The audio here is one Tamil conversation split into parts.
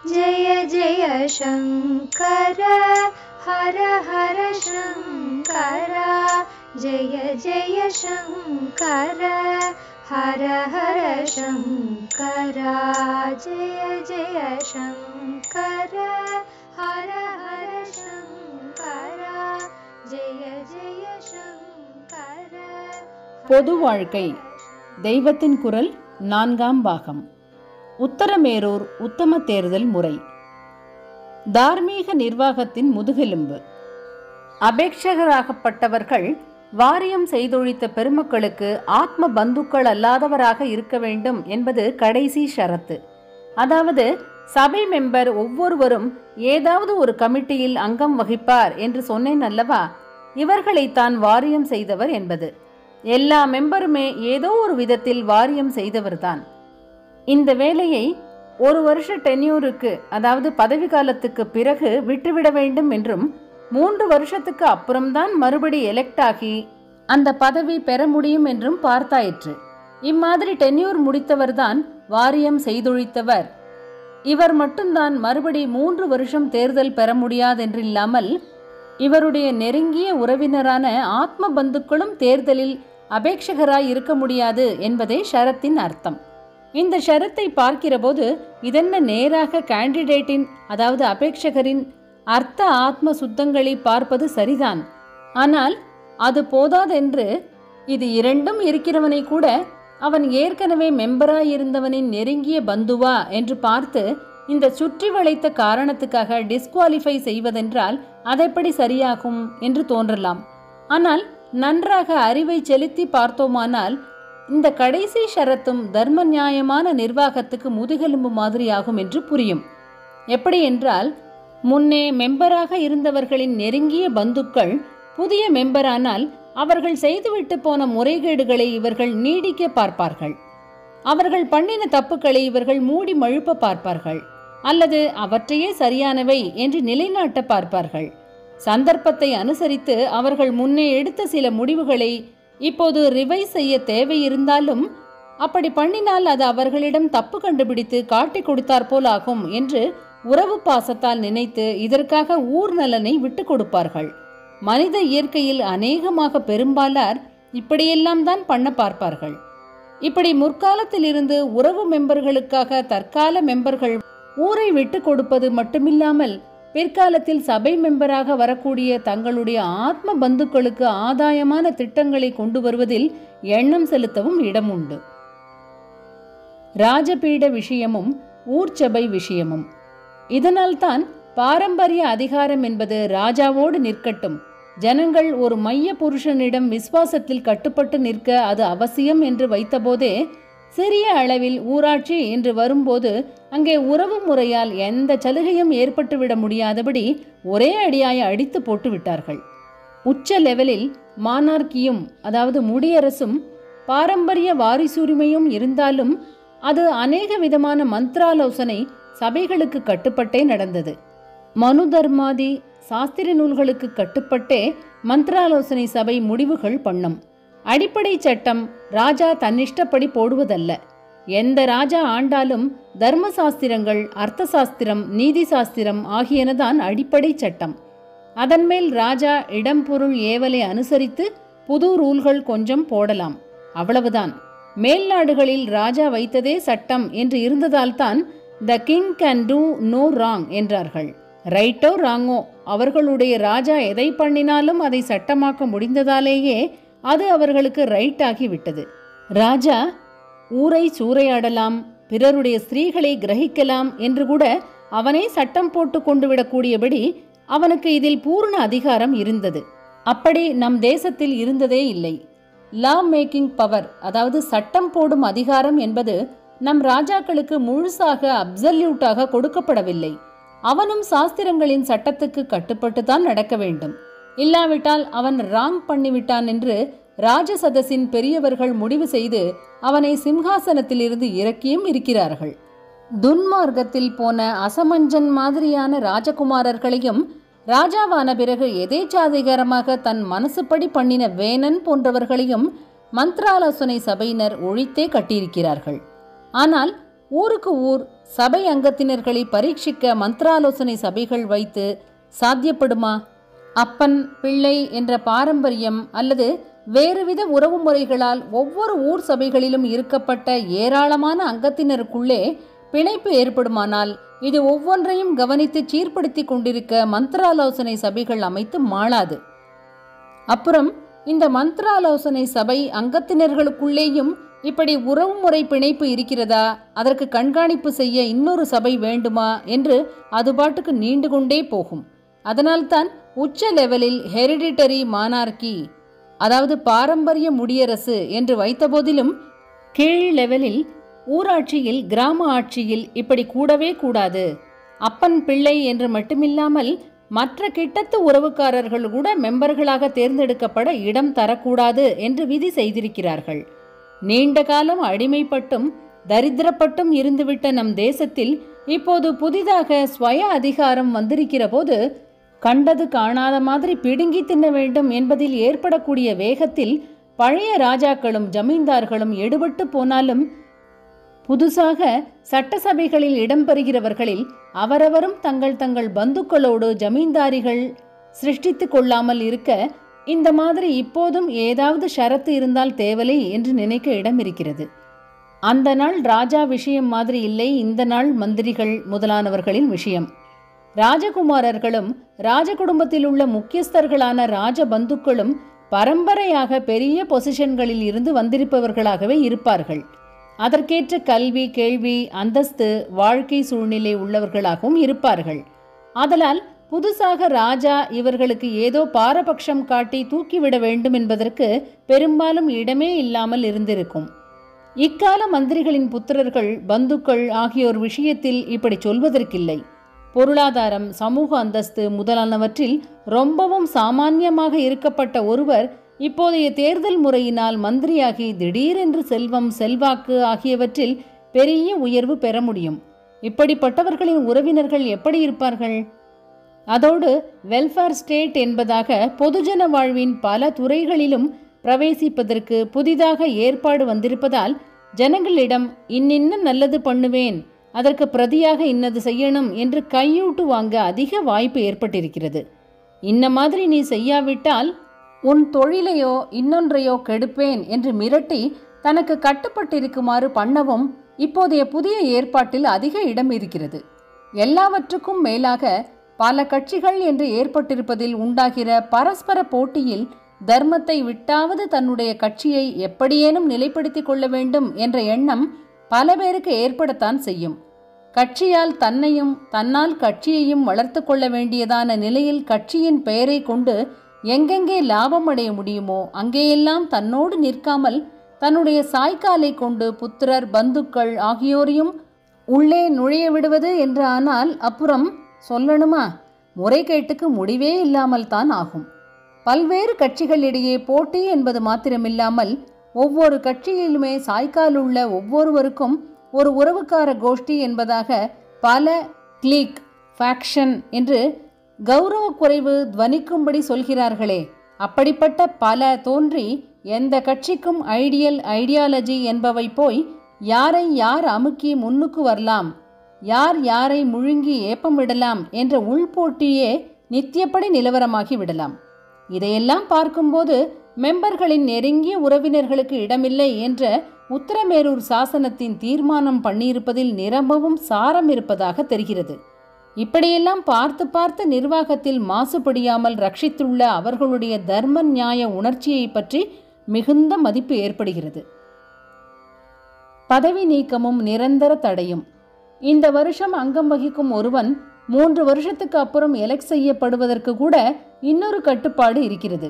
जय जय शङ्कर हर हर शङ्कर जय जय शङ्कर हर हर शङ्कर जय जय शङ्कर हर हर शङ्कर जय जय शङ्कर. பொது வாழ்க்கை தெய்வத்தின் குரல் 4ஆம் பாகம். உத்தரமேரூர் உத்தம தேர்தல் முறை. தார்மீக நிர்வாகத்தின் முதுகெலும்பு. அபேட்சகராகப்பட்டவர்கள் வாரியம் செய்தொழித்த பெருமக்களுக்கு ஆத்ம பந்துக்கள் அல்லாதவராக இருக்க வேண்டும் என்பது கடைசி ஷரத்து. அதாவது சபை மெம்பர் ஒவ்வொருவரும் ஏதாவது ஒரு கமிட்டியில் அங்கம் வகிப்பார் என்று சொன்னேன் அல்லவா? இவர்களைத்தான் வாரியம் செய்தவர் என்பது. எல்லா மெம்பருமே ஏதோ ஒரு விதத்தில் வாரியம் செய்தவர்தான். இந்த வேலையை ஒரு வருஷ டென்யூருக்கு, அதாவது பதவி காலத்துக்கு பிறகு விட்டுவிட வேண்டும் என்றும் 3 வருஷத்துக்கு அப்புறம்தான் மறுபடி எலெக்ட் ஆகி அந்த பதவி பெற முடியும் என்றும் பார்த்தாயிற்று. இம்மாதிரி டென்யூர் முடித்தவர்தான் வாரியம் செய்தொழித்தவர். இவர் மட்டும்தான் மறுபடி 3 வருஷம் தேர்தல் பெற முடியாதென்றில்லாமல் இவருடைய நெருங்கிய உறவினரான ஆத்ம பந்துக்களும் தேர்தலில் அபேட்சகராய் இருக்க முடியாது என்பதே ஷரத்தின் அர்த்தம். இந்த ஷரத்தை பார்க்கிற போது இதென்ன நேராக கேண்டிடேட்டின், அதாவது அபேட்சகரின் அர்த்த ஆத்ம சுத்தங்களை பார்ப்பது சரிதான். ஆனால் அது போதாதென்று இது இரண்டும் இருக்கிறவனை கூட அவன் ஏற்கனவே மெம்பராயிருந்தவனின் நெருங்கிய பந்துவா என்று பார்த்து இந்த சுற்றி வளைத்த காரணத்துக்காக டிஸ்குவாலிஃபை செய்வதென்றால் அதெப்படி சரியாகும் என்று தோன்றலாம். ஆனால் நன்றாக அறிவை செலுத்தி பார்த்தோமானால் இந்த கடைசி ஷரத்தும் தர்ம நியாயமான நிர்வாகத்துக்கு முதுகெலும்பு மாதிரியாகும் என்று புரியும். எப்படி என்றால், முன்னே மெம்பராக இருந்தவர்களின் நெருங்கிய பந்துக்கள் புதிய மெம்பரானால் அவர்கள் செய்துவிட்டு போன முறைகேடுகளை இவர்கள் நீடிக்க பார்ப்பார்கள். அவர்கள் பண்ணின தப்புக்களை இவர்கள் மூடி மழுப்ப பார்ப்பார்கள், அல்லது அவற்றையே சரியானவை என்று நிலைநாட்ட பார்ப்பார்கள். சந்தர்ப்பத்தை அனுசரித்து அவர்கள் முன்னே எடுத்த சில முடிவுகளை இப்போது ரிவைஸ் செய்ய தேவை இருந்தாலும் அப்படி பண்ணினால் அது அவர்களிடம் தப்பு கண்டுபிடித்து காட்டி கொடுத்தார் போல் ஆகும் என்று உறவு பாசத்தால் நினைத்து இதற்காக ஊர் நலனை விட்டு கொடுப்பார்கள். மனித இயற்கையில் அநேகமாக பெரும்பாலார் இப்படியெல்லாம் தான் பண்ண பார்ப்பார்கள். இப்படி முற்காலத்தில் இருந்து உறவு மெம்பர்களுக்காக தற்கால மெம்பர்கள் ஊரை விட்டு கொடுப்பது மட்டுமில்லாமல் பிற்காலத்தில் சபை மெம்பராக வரக்கூடிய தங்களுடைய ஆத்ம பந்துக்களுக்கு ஆதாயமான திட்டங்களை கொண்டு வருவதில் எண்ணம் செலுத்தவும் இடம் உண்டு. ராஜபீட விஷயமும் ஊர்ச்சபை விஷயமும். இதனால்தான் பாரம்பரிய அதிகாரம் என்பது ராஜாவோடு நிற்கட்டும், ஜனங்கள் ஒரு மைய புருஷனிடம் விசுவாசத்தில் கட்டுப்பட்டு நிற்க அது அவசியம் என்று வைத்தபோதே சிறிய அளவில் ஊராட்சி என்று வரும்போது அங்கே உறவு முறையால் எந்த சலுகையும் ஏற்பட்டுவிட முடியாதபடி ஒரே அடியாய அடித்து போட்டு விட்டார்கள். உச்ச லெவலில் மானார்கியும், அதாவது முடியரசும் பாரம்பரிய வாரிசுரிமையும் இருந்தாலும் அது அநேக விதமான மந்திராலோசனை சபைகளுக்கு கட்டுப்பட்டே நடந்தது. மனு தர்மாதி சாஸ்திர நூல்களுக்கு கட்டுப்பட்டே மந்திராலோசனை சபை முடிவுகள் பண்ணும். அடிப்படை சட்டம் ராஜா தன்னிஷ்டப்படி போடுவதல்ல. எந்த ராஜா ஆண்டாலும் தர்ம சாஸ்திரங்கள், அர்த்த சாஸ்திரம், நீதி சாஸ்திரம் ஆகியனதான் அடிப்படை சட்டம். அதன் மேல் ராஜா இடம் பொருள் ஏவலை அனுசரித்து புது ரூல்கள் கொஞ்சம் போடலாம், அவ்வளவுதான். மேல் நாடுகளில் ராஜா வைத்ததே சட்டம் என்று இருந்ததால்தான் the king can do no wrong என்றார்கள். ரைட்டோ ராங்கோ, அவர்களுடைய ராஜா எதை பண்ணினாலும் அதை சட்டமாக்க முடிந்ததாலேயே அது அவர்களுக்கு ரைட் ஆகிவிட்டது. ராஜா ஊரை சூறையாடலாம், பிறருடைய ஸ்திரீகளை கிரகிக்கலாம் என்று கூட அவனே சட்டம் போட்டு கொண்டு விடக்கூடியபடி அவனுக்கு இதில் பூர்ண அதிகாரம் இருந்தது. அப்படி நம் தேசத்தில் இருந்ததே இல்லை. லா மேக்கிங் பவர், அதாவது சட்டம் போடும் அதிகாரம் என்பது நம் ராஜாக்களுக்கு முழுசாக அப்சல்யூட்டாக கொடுக்கப்படவில்லை. அவனும் சாஸ்திரங்களின் சட்டத்துக்கு கட்டுப்பட்டுதான் நடக்க வேண்டும். இல்லாவிட்டால் அவன் ராங் பண்ணிவிட்டான் என்று ராஜசதஸின் பெரியவர்கள் முடிவு செய்து அவனை சிம்ஹாசனத்திலிருந்து இறக்கியும் இருக்கிறார்கள். துன்மார்க்கத்தில் போன அசமஞ்சன் மாதிரியான ராஜகுமாரர்களையும் ராஜாவான பிறகு எதேச்சாதிகாரமாக தன் மனசுப்படி பண்ணின வேணன் போன்றவர்களையும் மந்திராலோசனை சபையினர் ஒழித்தே கட்டியிருக்கிறார்கள். ஆனால் ஊருக்கு ஊர் சபை அங்கத்தினர்களை பரீட்சிக்க மந்திராலோசனை சபைகள் வைத்து சாத்தியப்படுமா? அப்பன் பிள்ளை என்ற பாரம்பரியம் அல்லது வேறுவித உறவு முறைகளால் ஒவ்வொரு ஊர் சபைகளிலும் இருக்கப்பட்ட ஏராளமான அங்கத்தினருக்குள்ளே பிணைப்பு ஏற்படுமானால் இது ஒவ்வொன்றையும் கவனித்து சீர்படுத்தி கொண்டிருக்க மந்திராலோசனை சபைகள் அமைத்து மாளாது. அப்புறம் இந்த மந்திராலோசனை சபை அங்கத்தினர்களுக்குள்ளேயும் இப்படி உறவுமுறை பிணைப்பு இருக்கிறதா, அதற்கு கண்காணிப்பு செய்ய இன்னொரு சபை வேண்டுமா என்று அது பாட்டுக்கு நீண்டு கொண்டே போகும். அதனால்தான் உச்ச லெவலில் ஹெரிடிட்டரி மானார்கி, அதாவது பாரம்பரிய முடியரசு என்று வைத்த போதிலும் கீழ் லெவலில் ஊராட்சியில் கிராம ஆட்சியில் இப்படி கூடவே கூடாது. அப்பன் பிள்ளை என்று மட்டுமில்லாமல் மற்ற கிட்டத்து உறவுக்காரர்கள் கூட மெம்பர்களாக தேர்ந்தெடுக்கப்பட இடம் தரக்கூடாது என்று விதி செய்திருக்கிறார்கள். நீண்ட காலம் அடிமைப்பட்டும் தரித்திரப்பட்டும் இருந்துவிட்ட நம் தேசத்தில் இப்போது புதிதாக ஸ்வய அதிகாரம் வந்திருக்கிற போது கண்டது காணாத மாதிரி பிடுங்கி தின்ன வேண்டும் என்பதில் ஏற்படக்கூடிய வேகத்தில் பழைய ராஜாக்களும் ஜமீன்தார்களும் எடுபட்டு போனாலும் புதுசாக சட்டசபைகளில் இடம்பெறுகிறவர்களில் அவரவரும் தங்கள் தங்கள் பந்துக்களோடு ஜமீன்தாரிகள் சிருஷ்டித்து கொள்ளாமல் இருக்க இந்த மாதிரி இப்போதும் ஏதாவது ஷரத்து இருந்தால் தேவலை என்று நினைக்க இடம் இருக்கிறது. அந்த நாள் ராஜா விஷயம் மாதிரி இல்லை, இந்த நாள் மந்திரிகள் முதலானவர்களின் விஷயம். ராஜகுமாரர்களும் ராஜ குடும்பத்தில் உள்ள முக்கியஸ்தர்களான ராஜ பந்துக்களும் பரம்பரையாக பெரிய பொசிஷன்களில் இருந்து வந்திருப்பவர்களாகவே இருப்பார்கள். அதற்கேற்ற கல்வி கேள்வி அந்தஸ்து வாழ்க்கை சூழ்நிலை உள்ளவர்களாகவும் இருப்பார்கள். ஆதலால் புதுசாக ராஜா இவர்களுக்கு ஏதோ பாரபட்சம் காட்டி தூக்கிவிட வேண்டும் என்பதற்கு பெரும்பாலும் இடமே இல்லாமல் இருந்திருக்கும். இக்கால மந்திரிகளின் புத்திரர்கள் பந்துக்கள் ஆகியோர் விஷயத்தில் இப்படி சொல்வதற்கில்லை. பொருளாதாரம் சமூக அந்தஸ்து முதலானவற்றில் ரொம்பவும் சாமான்யமாக இருக்கப்பட்ட ஒருவர் இப்போதைய தேர்தல் முறையினால் மந்திரியாகி திடீரென்று செல்வம் செல்வாக்கு ஆகியவற்றில் பெரிய உயர்வு பெற முடியும். இப்படிப்பட்டவர்களின் உறவினர்கள் எப்படி இருப்பார்கள்? அதோடு வெல்ஃபேர் ஸ்டேட் என்பதாக பொதுஜன வாழ்வின் பல துறைகளிலும் பிரவேசிப்பதற்கு புதிதாக ஏற்பாடு வந்திருப்பதால் ஜனங்களிடம் இன்னின்ன நல்லது பண்ணுவேன், அதற்கு பிரதியாக இன்னது செய்யணும் என்று கையூட்டு வாங்க அதிக வாய்ப்பு ஏற்பட்டிருக்கிறது. இன்ன மாதிரி நீ செய்யாவிட்டால் உன் தொழிலையோ இன்னொன்றையோ கெடுப்பேன் என்று மிரட்டி தனக்கு கட்டுப்பட்டிருக்குமாறு பண்ணவும் இப்போதைய புதிய ஏற்பாட்டில் அதிக இடம் இருக்கிறது. எல்லாவற்றுக்கும் மேலாக பல கட்சிகள் என்று ஏற்பட்டிருப்பதில் உண்டாகிற பரஸ்பர போட்டியில் தர்மத்தை விட்டாவது தன்னுடைய கட்சியை எப்படியேனும் நிலைப்படுத்திக் கொள்ள வேண்டும் என்ற எண்ணம் பல பேருக்கு ஏற்படத்தான் செய்யும். கட்சியால் தன்னையும் தன்னால் கட்சியையும் வளர்த்து கொள்ள வேண்டியதான நிலையில் கட்சியின் பெயரை கொண்டு எங்கெங்கே லாபம் அடைய முடியுமோ அங்கேயெல்லாம் தன்னோடு நிற்காமல் தன்னுடைய சாய்க்காலை கொண்டு புத்திரர் பந்துக்கள் ஆகியோரையும் உள்ளே நுழைய விடுவது என்று ஆனால் அப்புறம் சொல்லணுமா, முறைகேட்டுக்கு முடிவே இல்லாமல் தான் ஆகும். பல்வேறு கட்சிகளிடையே போட்டி என்பது மாத்திரமில்லாமல் ஒவ்வொரு கட்சியிலுமே சாய்க்காலுள்ள ஒவ்வொருவருக்கும் ஒரு உறவுக்கார கோஷ்டி என்பதாக பல கிளிக் ஃபேக்ஷன் என்று கௌரவ குறைவு துவனிக்கும்படி சொல்கிறார்களே, அப்படிப்பட்ட பல தோன்றி எந்த கட்சிக்கும் ஐடியாலஜி என்பவை போய் யாரை யார் அமுக்கி முன்னுக்கு வரலாம், யார் யாரை முழுங்கி ஏப்பம் விடலாம் என்ற உள்போட்டியே நித்தியப்படி நிலவரமாகி விடலாம். இதையெல்லாம் பார்க்கும்போது மெம்பர்களின் நெருங்கிய உறவினர்களுக்கு இடமில்லை என்ற உத்தரமேரூர் சாசனத்தின் தீர்மானம் பண்ணியிருப்பதில் நிரம்பவும் சாரம் இருப்பதாக தெரிகிறது. இப்படியெல்லாம் பார்த்து பார்த்து நிர்வாகத்தில் மாசுபடியாமல் ரட்சித்துள்ள அவர்களுடைய தர்ம நியாய உணர்ச்சியை பற்றி மிகுந்த மதிப்பு ஏற்படுகிறது. பதவி நீக்கமும் நிரந்தர தடையும். இந்த வருஷம் அங்கம் வகிக்கும் ஒருவன் 3 வருஷத்துக்கு அப்புறம் எலெக்ட் செய்யப்படுவதற்கு கூட இன்னொரு கட்டுப்பாடு இருக்கிறது.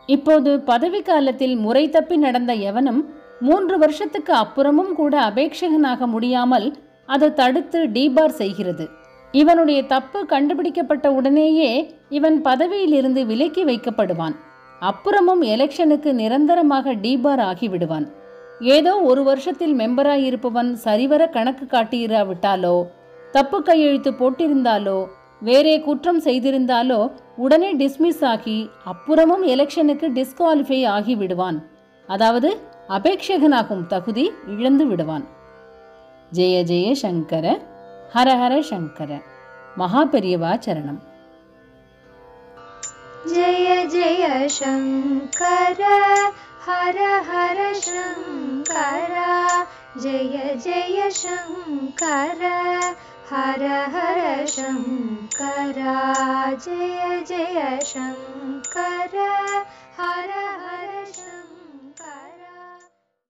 இப்போது பதவி காலத்தில் முறை தப்பி நடந்த எவனும் 3 வருஷத்துக்கு அப்புறமும் கூட அபேட்சகனாக முடியாமல் அது தடுத்து டீபார் செய்கிறது. இவனுடைய தப்பு கண்டுபிடிக்கப்பட்ட உடனேயே இவன் பதவியிலிருந்து விலக்கி வைக்கப்படுவான். அப்புறமும் எலெக்ஷனுக்கு நிரந்தரமாக டீபார் ஆகிவிடுவான். ஏதோ 1 வருஷத்தில் மெம்பராயிருப்பவன் சரிவர கணக்கு காட்டியிராவிட்டாலோ, தப்பு கையெழுத்து போட்டிருந்தாலோ, வேறே குற்றம் செய்திருந்தாலோ உடனே டிஸ்மிஸ் ஆகி அப்புறமும் எலெக்ஷனுக்கு டிஸ்குவாலிஃபை ஆகி விடுவான். அதாவது அபேட்சகனாகும் தகுதி இழந்து விடுவான். ஜெய ஜெய சங்கர. ஹர ஹர சங்கர. மகா பெரியவா சரணம். जय जय शङ्कर हर हर शङ्कर जय जय शङ्कर हर हर शङ्कर जय जय शङ्कर हर हर शङ्कर.